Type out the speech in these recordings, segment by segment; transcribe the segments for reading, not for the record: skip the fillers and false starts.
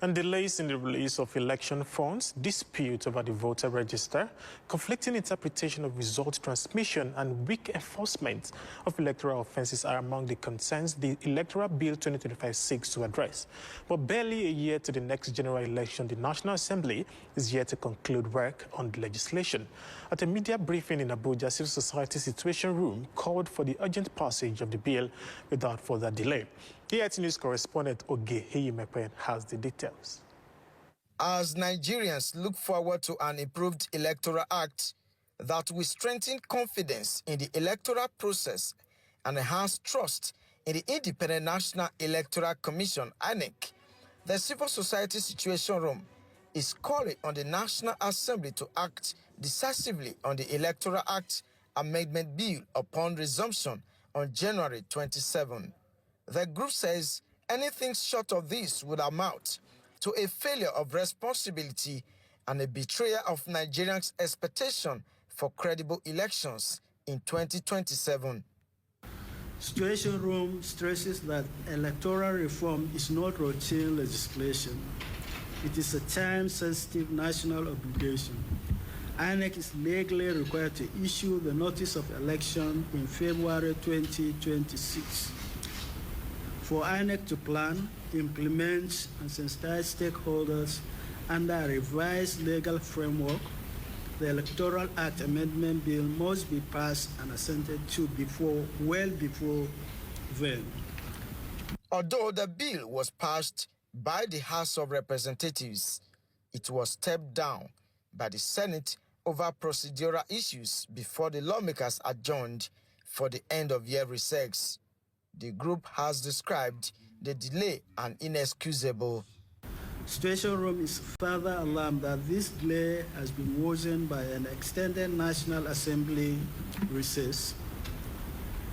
And delays in the release of election funds, disputes over the voter register, conflicting interpretation of result transmission, and weak enforcement of electoral offences are among the concerns the Electoral Bill 2025 seeks to address. But barely a year to the next general election, the National Assembly is yet to conclude work on the legislation. At a media briefing in Abuja, Civil Society Situation Room called for the urgent passage of the bill without further delay. EIT News correspondent Oge Heyimekwe has the details. As Nigerians look forward to an improved electoral act that will strengthen confidence in the electoral process and enhance trust in the Independent National Electoral Commission, INEC, the Civil Society Situation Room is calling on the National Assembly to act decisively on the Electoral Act Amendment Bill upon resumption on January 27. The group says anything short of this would amount to a failure of responsibility and a betrayal of Nigerians' expectation for credible elections in 2027. Situation Room stresses that electoral reform is not routine legislation. It is a time-sensitive national obligation. INEC is legally required to issue the notice of election in February 2026. For INEC to plan, implement, and sensitize stakeholders under a revised legal framework, the Electoral Act Amendment Bill must be passed and assented to well before then. Although the bill was passed by the House of Representatives, it was stepped down by the Senate over procedural issues before the lawmakers adjourned for the end-of-year recess. The group has described the delay as inexcusable. Situation Room is further alarmed that this delay has been worsened by an extended National Assembly recess.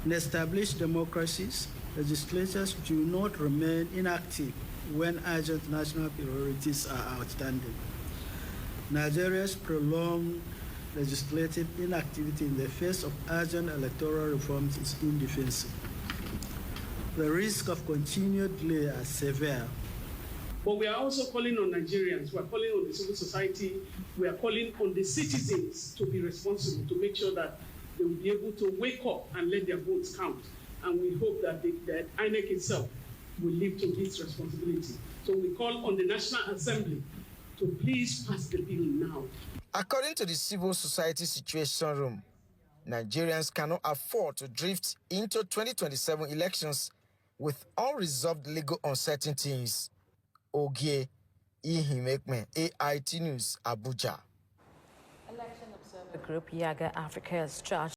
In established democracies, legislatures do not remain inactive when urgent national priorities are outstanding. Nigeria's prolonged legislative inactivity in the face of urgent electoral reforms is indefensible. The risk of continued delay is severe. But we are also calling on Nigerians, we are calling on the civil society, we are calling on the citizens to be responsible, to make sure that they will be able to wake up and let their votes count. And we hope that that INEC itself will live to its responsibility. So we call on the National Assembly to please pass the bill now. According to the Civil Society Situation Room, Nigerians cannot afford to drift into 2027 elections with unresolved legal uncertainties. Ogie Ihimekme, EIT News, Abuja. Election Observer Group Yaga Africa has charged